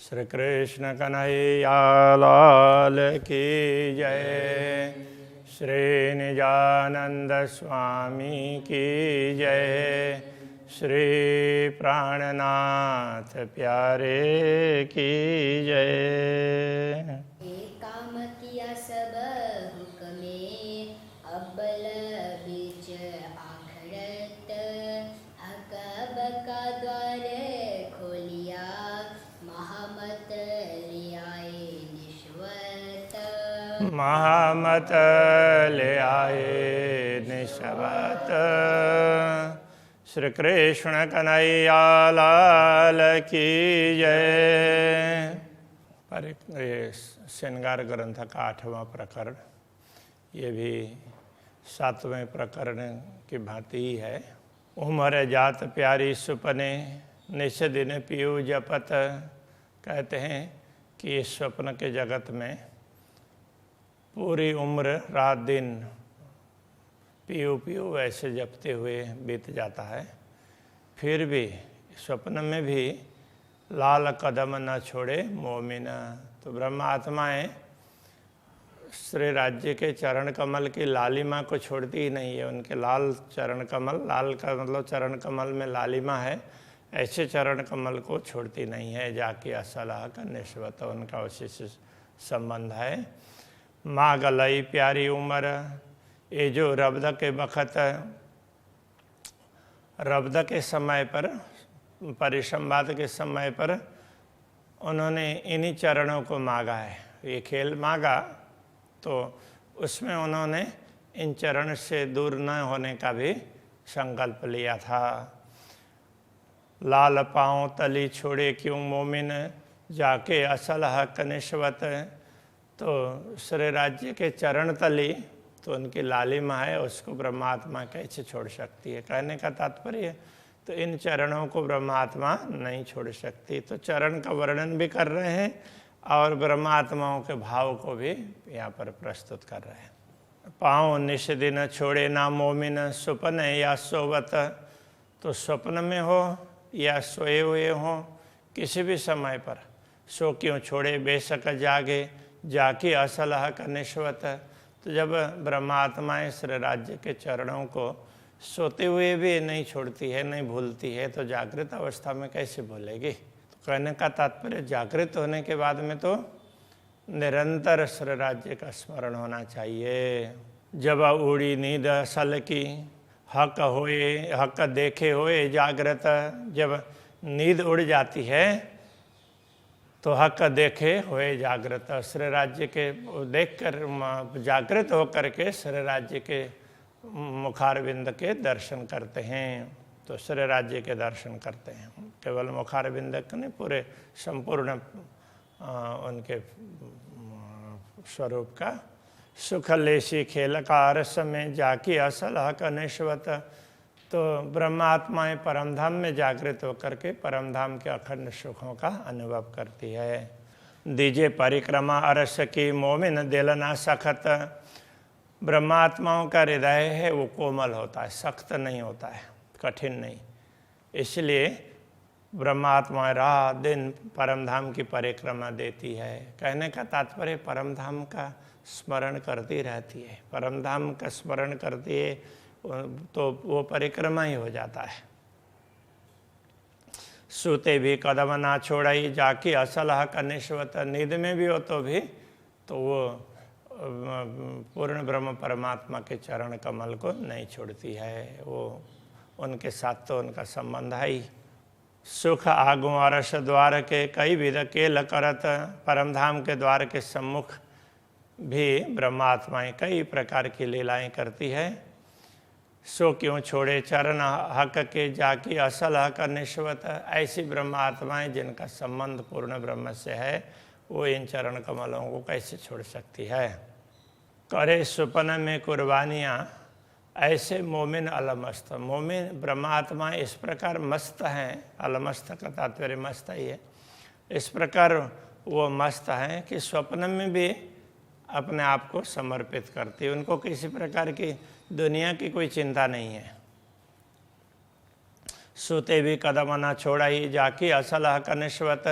श्री कृष्ण कन्हैया लाल की जय। श्री निजानंद स्वामी की जय। श्री प्राणनाथ प्यारे की जय। एक काम किया सब हुक्मे, अब्बल बीच आखरत, अकब का द्वार खोलिया, महामत ले आए निश्वत। महामत ले आए निश्वत। श्री कृष्ण कन्हैया लाल की जय। पर ये श्रृंगार ग्रंथ का 8वां प्रकरण, ये भी 7वें प्रकरण की भांति ही है। उमर जात प्यारी सुपने, निश दिन पियू जपत। कहते हैं कि इस स्वप्न के जगत में पूरी उम्र रात दिन पियू पियू वैसे जपते हुए बीत जाता है। फिर भी स्वप्न में भी लाल कदम न छोड़े मोमिन। तो ब्रह्मात्माएं श्री राज्य के चरण कमल की लालिमा को छोड़ती ही नहीं है। उनके लाल चरण कमल, लाल का मतलब चरण कमल में लालिमा है, ऐसे चरण कमल को छोड़ती नहीं है। जाके असलाह का निश्वत उनका उसी से संबंध है। माँ गलई प्यारी उम्र, ये जो रब्द के बखत, रब्द के समय पर, परिसंवाद के समय पर उन्होंने इन्हीं चरणों को मांगा है। ये खेल मांगा तो उसमें उन्होंने इन चरण से दूर न होने का भी संकल्प लिया था। लाल पाँव तली छोड़े क्यों मोमिन, जाके असल हक निश्वत। तो श्री राज्य के चरण तली तो उनकी लालिमा है, उसको ब्रह्मात्मा कैसे छोड़ सकती है। कहने का तात्पर्य तो इन चरणों को ब्रह्मात्मा नहीं छोड़ सकती। तो चरण का वर्णन भी कर रहे हैं और ब्रह्मात्माओं के भाव को भी यहाँ पर प्रस्तुत कर रहे हैं। पाँव निश दिन छोड़े ना मोमिन, सुपन या सोवत। तो स्वप्न में हो या सोए हुए हो, किसी भी समय पर सो क्यों छोड़े बेशक जागे, जाके असल हक निश्वत। तो जब ब्रह्मात्माएं श्री राज्य के चरणों को सोते हुए भी नहीं छोड़ती है, नहीं भूलती है, तो जागृत अवस्था में कैसे भूलेगी। तो कहने का तात्पर्य जागृत होने के बाद में तो निरंतर श्री राज्य का स्मरण होना चाहिए। जब उड़ी नींद असल की, हक होए हक देखे होए जागृत। जब नींद उड़ जाती है तो हक देखे होए जागृत। श्री राज्य के देखकर जागृत होकर के श्री राज्य के मुखारविंद के दर्शन करते हैं। तो श्री राज्य के दर्शन करते हैं, केवल मुखारविंद के नहीं, पूरे संपूर्ण उनके स्वरूप का। सुख लेसी खेल का रस में जाकी असल हक निश्वत। तो ब्रह्मात्माएं परमधाम में जागृत होकर के परमधाम के अखंड सुखों का अनुभव करती है। दीजे परिक्रमा अरस की मोमिन दिल ना सखत। ब्रह्मात्माओं का हृदय है वो कोमल होता है, सख्त नहीं होता है, कठिन नहीं। इसलिए ब्रह्मात्मा रात दिन परमधाम की परिक्रमा देती है। कहने का तात्पर्य परमधाम का स्मरण करती रहती है। परमधाम का स्मरण करती है तो वो परिक्रमा ही हो जाता है। सूते भी कदम ना छोड़ाई, जाकी असल हक निश्वत। नींद में भी हो तो भी तो वो पूर्ण ब्रह्म परमात्मा के चरण कमल को नहीं छोड़ती है। वो उनके साथ तो उनका संबंध है ही। सुख आगु अरस द्वार के कई विध केल करत। परमधाम के द्वार के सम्मुख भी ब्रह्मात्माएं कई प्रकार की लीलाएं करती है। सो क्यों छोड़े चरण हक के, जाकी असल हक निश्वत। ऐसी ब्रह्मात्माएं जिनका संबंध पूर्ण ब्रह्म से है, वो इन चरण कमलों को कैसे छोड़ सकती है। करे सुपन में कुर्बानियाँ, ऐसे मोमिन अलमस्त। मोमिन ब्रह्मात्मा इस प्रकार मस्त हैं, अलमस्त का तात्पर्य मस्त ही है। इस प्रकार वो मस्त हैं कि स्वप्न में भी अपने आप को समर्पित करती है। उनको किसी प्रकार की दुनिया की कोई चिंता नहीं है। सूते भी कदम न छोड़ाई, जाकी असल हक निश्वत।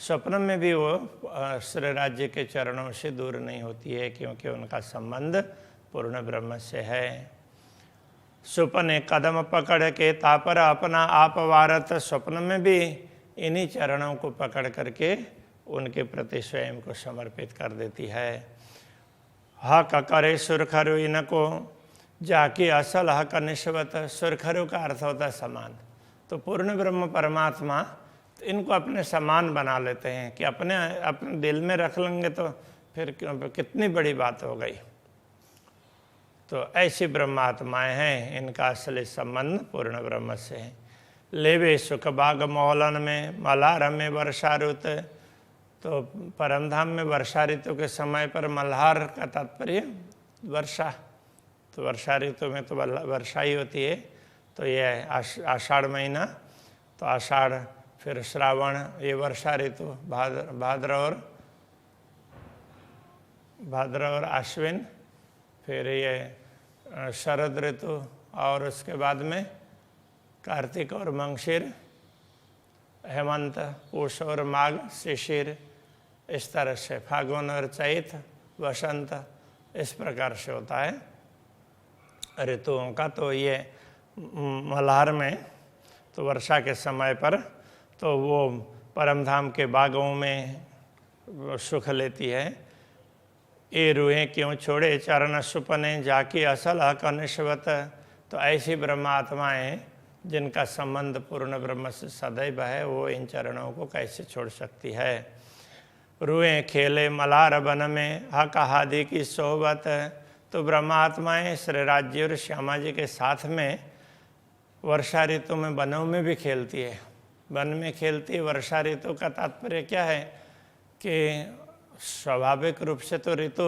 स्वप्न में भी वो श्री राज्य के चरणों से दूर नहीं होती है, क्योंकि उनका संबंध पूर्ण ब्रह्म से है। सुपने कदम पकड़ के तापर अपना आप वारत, स्वप्न में भी इन्हीं चरणों को पकड़ करके उनके प्रति स्वयं को समर्पित कर देती है। हक करे सुरखरु इनको जाके असल हक निश्वत, सुरखरु का अर्थ होता है समान। तो पूर्ण ब्रह्म परमात्मा तो इनको अपने समान बना लेते हैं कि अपने दिल में रख लेंगे तो फिर कितनी बड़ी बात हो गई। तो ऐसी ब्रह्मात्माएं हैं, इनका असली संबंध पूर्ण ब्रह्म से है। लेवे सुख बाग मौलन में मल्हार में वर्षा ऋतु, तो परमधाम में वर्षा ऋतु के समय पर मल्हार का तात्पर्य वर्षा, तो वर्षा ऋतु में तो वर्षा ही होती है। तो यह आषाढ़ महीना, तो आषाढ़ फिर श्रावण, ये वर्षा ऋतु, भाद्र और आश्विन, फिर ये शरद ऋतु, और उसके बाद में कार्तिक और मंगशीर, हेमंत, पूष और माघ, शिशिर, इस तरह से फागुन और चैत, वसंत, इस प्रकार से होता है ऋतुओं का। तो ये मल्हार में तो वर्षा के समय पर तो वो परमधाम के बागों में सुख लेती है। ये रूहें क्यों छोड़े चरण सुपने जाकी असल हक निश्वत, तो ऐसी ब्रह्मात्माएं जिनका संबंध पूर्ण ब्रह्म से सदैव है, वो इन चरणों को कैसे छोड़ सकती है। रूहें खेले मल्हार वन में हक हादि की सोहबत, तो ब्रह्मात्माएं श्री राज्य और श्यामा जी के साथ में वर्षा ऋतु में वनों में भी खेलती है। वन में खेलती है, वर्षा ऋतु का तात्पर्य क्या है कि स्वाभाविक रूप से तो ऋतु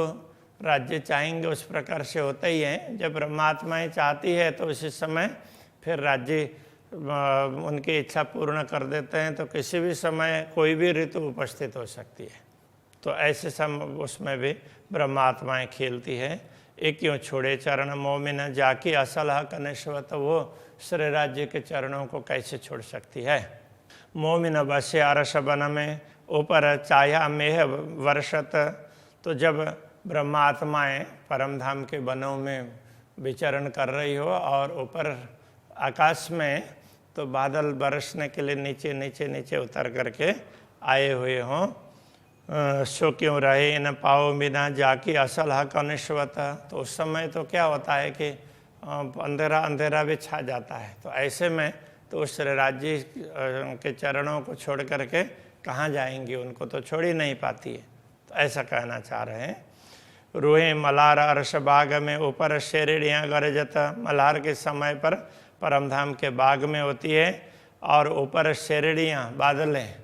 राज्य चाहेंगे उस प्रकार से होता ही है। जब ब्रह्मात्माएं चाहती है तो उसी समय फिर राज्य उनकी इच्छा पूर्ण कर देते हैं, तो किसी भी समय कोई भी ऋतु उपस्थित हो सकती है। तो ऐसे समय उसमें भी ब्रह्मात्माएं खेलती है। एक क्यों छोड़े चरण मोमिन जाकी असल हक निश्वत, वो श्री राज्य के चरणों को कैसे छोड़ सकती है। मोमिन बसे अरस वन में ऊपर चाया मेह वर्षत, तो जब ब्रह्मात्माएं परमधाम के वनों में विचरण कर रही हो और ऊपर आकाश में तो बादल बरसने के लिए नीचे नीचे नीचे उतर करके आए हुए हों, सो क्यों रहे न पाओ बिना जाकी असल हक निश्वत, तो उस समय तो क्या होता है कि अंधेरा अंधेरा भी छा जाता है। तो ऐसे में तो उस राज्य के चरणों को छोड़ करके कहाँ जाएंगी, उनको तो छोड़ ही नहीं पाती है। तो ऐसा कहना चाह रहे हैं। रूहे मल्हार अरस बाग में ऊपर शेरड़ियाँ गरजत, मल्हार के समय पर परमधाम के बाग में होती है और ऊपर शेरड़ियाँ बादलें,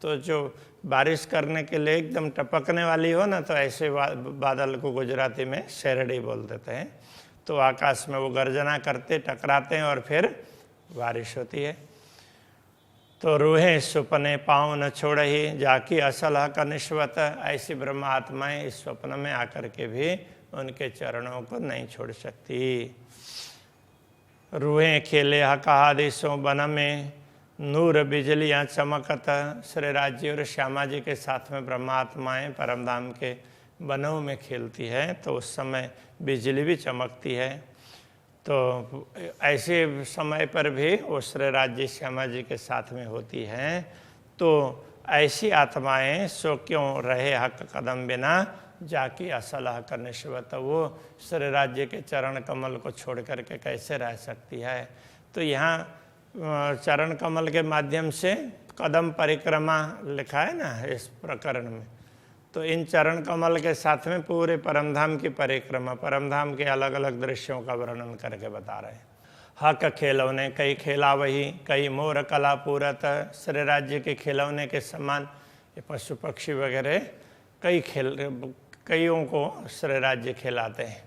तो जो बारिश करने के लिए एकदम टपकने वाली हो ना, तो ऐसे बादल को गुजराती में शेरड़ी बोल देते हैं। तो आकाश में वो गर्जना करते टकराते हैं और फिर बारिश होती है। तो रूहें सुपने पाँव न छोड़ ही जाकी असल हक निश्वत, ऐसी ब्रह्म आत्माएं इस स्वप्न में आकर के भी उनके चरणों को नहीं छोड़ सकती। रूहें खेले हक आदेशों वन में नूर बिजलियाँ चमकत, श्री राज्य और श्यामा जी के साथ में ब्रह्मात्माएं परमधाम के वनों में खेलती है, तो उस समय बिजली भी चमकती है। तो ऐसे समय पर भी वो श्री राज्य श्यामा जी के साथ में होती हैं। तो ऐसी आत्माएं सो क्यों रहे हक कदम बिना जाकी असल हक निश्वत, वो श्री राज्य के चरण कमल को छोड़ करके कैसे रह सकती है। तो यहाँ चरण कमल के माध्यम से कदम परिक्रमा लिखा है ना इस प्रकरण में, तो इन चरण कमल के साथ में पूरे परमधाम की परिक्रमा, परमधाम के अलग अलग दृश्यों का वर्णन करके बता रहे हैं। हक खेलौने कई खेला वही, कई मोर कला पूरत, श्री राज्य के खिलौने के समान ये पशु पक्षी वगैरह कईयों को श्री राज्य खिलाते हैं।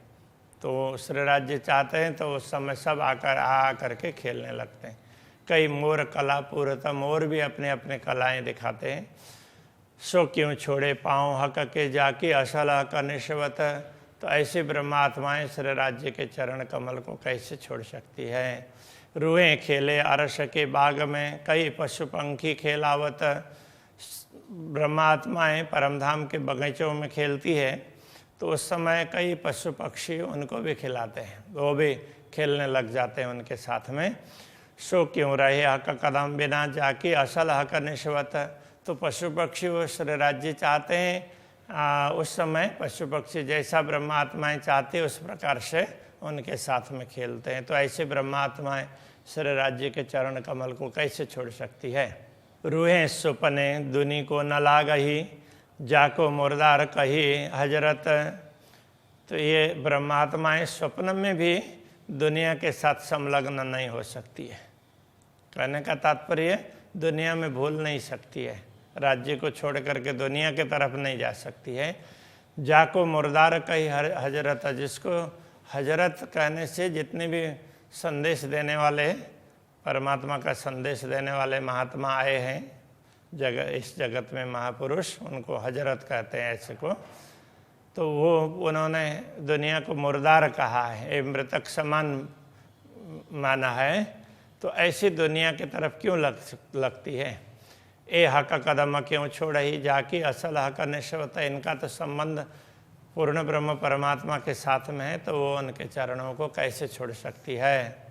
तो श्री राज्य चाहते हैं तो उस समय सब आ करके खेलने लगते हैं। कई मोर कला पूरत, मोर भी अपने अपने कलाएं दिखाते हैं। सो क्यों छोड़े पाँव हक के जाके असल हक निश्वत, तो ऐसी ब्रह्मात्माएं श्री राज्य के चरण कमल को कैसे छोड़ सकती है। रूहें खेले अरस के बाग में, कई पशु पंखी खेलावत, ब्रह्मात्माएं परमधाम के बगीचों में खेलती है तो उस समय कई पशु पक्षी उनको भी खिलाते हैं, वो भी खेलने लग जाते हैं उनके साथ में। सो क्यों रहे हक कदम बिना जाके असल हक निश्वत। तो पशु पक्षी वो श्री राज्य चाहते हैं, उस समय पशु पक्षी जैसा ब्रह्मात्माएं चाहते उस प्रकार से उनके साथ में खेलते हैं। तो ऐसे ब्रह्मात्माएं श्री राज्य के चरण कमल को कैसे छोड़ सकती है। रूहें सुपने दुनी को न लागही, जाको मुर्दार कही हजरत। तो ये ब्रह्मात्माएं स्वप्न में भी दुनिया के साथ संलग्न नहीं हो सकती है। कहने का तात्पर्य दुनिया में भूल नहीं सकती है, राज्य को छोड़ करके दुनिया के तरफ नहीं जा सकती है। जाको मुर्दार कही हजरत, जिसको हजरत कहने से जितने भी संदेश देने वाले, परमात्मा का संदेश देने वाले महात्मा आए हैं इस जगत में, महापुरुष, उनको हजरत कहते हैं ऐसे को। तो वो उन्होंने दुनिया को मुर्दार कहा है, मृतक समान माना है। तो ऐसी दुनिया की तरफ क्यों लगती है। ए हक कदम क्यों छोड़ ही जाके असल हक निश्वत। इनका तो संबंध पूर्ण ब्रह्म परमात्मा के साथ में है, तो वो उनके चरणों को कैसे छोड़ सकती है।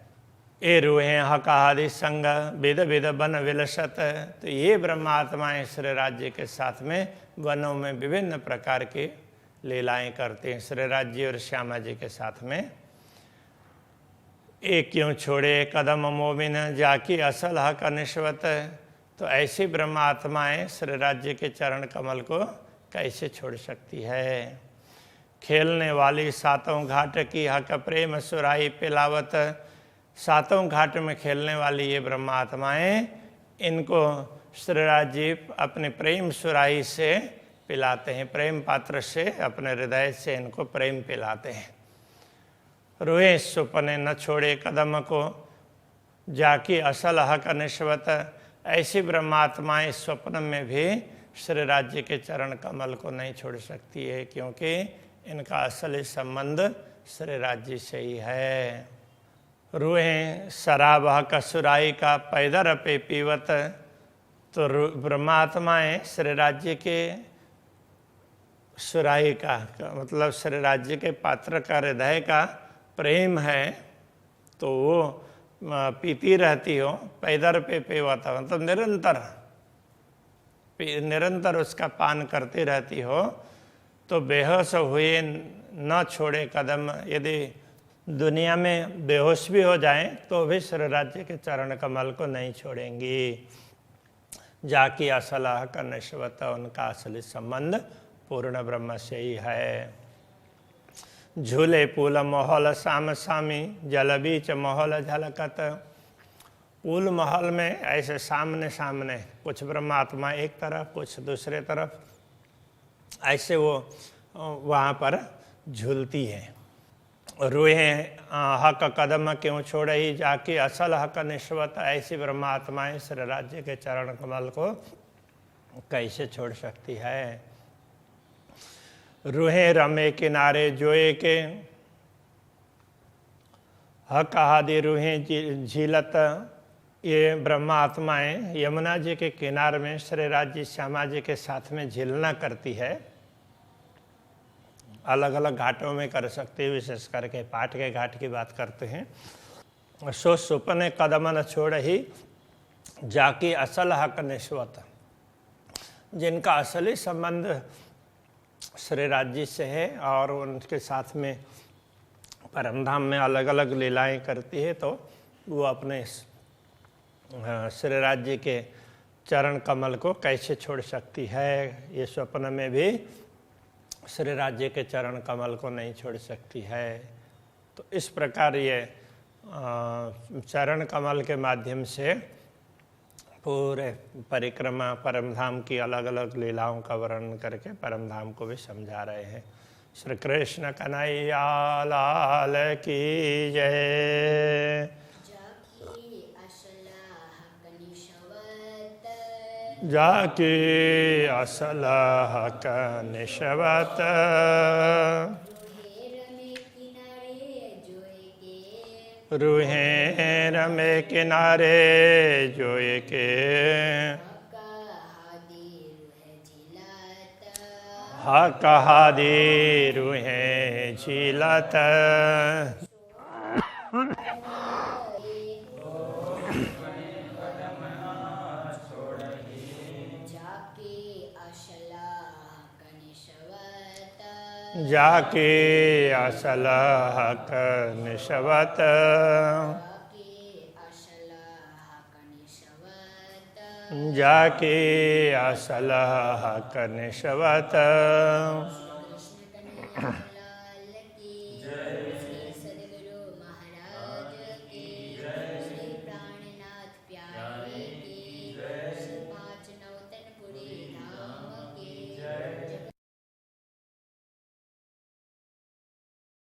ए रूहें हक आदि संग विद विद बन विलसत। तो ये ब्रह्मात्माएं श्री राज्य के साथ में वनों में विभिन्न प्रकार की लीलाएं करते हैं श्री राज्य और श्यामा जी के साथ में। ए क्यों छोड़े कदम मोमिन जाकी असल हक निश्वत। तो ऐसी ब्रह्मात्माएं श्री राज्य के चरण कमल को कैसे छोड़ सकती है। खेलने वाली सातों घाट की हक प्रेम सुराई पिलावत। सातों घाट में खेलने वाली ये ब्रह्मात्माएं, इनको श्री राज्य अपने प्रेम सुराही से पिलाते हैं, प्रेम पात्र से अपने हृदय से इनको प्रेम पिलाते हैं। रोए सुपने न छोड़े कदम को जाकी असल हक निश्वत। ऐसी ब्रह्मात्माएं स्वप्न में भी श्री राज्य के चरण कमल को नहीं छोड़ सकती है, क्योंकि इनका असली संबंध श्री राज्य से ही है। रूहें शराब हक सुराई का पैदर पे पीवत। तो ब्रह्मात्माएं श्री राज्य के सुराही का मतलब श्री राज्य के पात्र का हृदय का प्रेम है, तो वो पीती रहती हो। पैदर पे पीवत मतलब निरंतर उसका पान करती रहती हो। तो बेहोश हुए न छोड़े कदम। यदि दुनिया में बेहोश भी हो जाएं तो भी श्री राज्य के चरण कमल को नहीं छोड़ेंगी। जाकी असल हक निश्वत। उनका असली संबंध पूर्ण ब्रह्म से ही है। झूले पुल महल साम सामी जल बीच महल झलकत। पुल महल में ऐसे सामने सामने कुछ ब्रह्मात्मा एक तरफ कुछ दूसरे तरफ ऐसे वो वहाँ पर झूलती है। रूहें हक कदम क्यों छोड़ ही जाके असल हक निश्वत। ऐसी ब्रह्मात्माएं श्री राज्य के चरण कमल को कैसे छोड़ सकती है। रूहें रमे किनारे जोए के हक आदि रूहें झीलत। ये ब्रह्मात्माएं यमुना जी के किनारे में श्री राज्य श्यामा जी के साथ में झीलना करती है। अलग अलग घाटों में कर सकते हैं, विशेष करके पाठ के घाट की बात करते हैं। सो सुपने कदम न छोड़ ही जाकी असल हक निश्वत। जिनका असली संबंध श्री राज्य से है और उनके साथ में परमधाम में अलग अलग लीलाएं करती है, तो वो अपने श्री राज्य के चरण कमल को कैसे छोड़ सकती है। ये स्वप्न में भी श्री राज्य के चरण कमल को नहीं छोड़ सकती है। तो इस प्रकार ये चरण कमल के माध्यम से पूरे परिक्रमा परमधाम की अलग अलग लीलाओं का वर्णन करके परमधाम को भी समझा रहे हैं। श्री कृष्ण कन्हैया लाल की जय। जाके असल हक निश्वत। रूहें रमे किनारे जोए के कहादी रूहे झीलत जाके असल हक निशवत जाके असल हक निशवत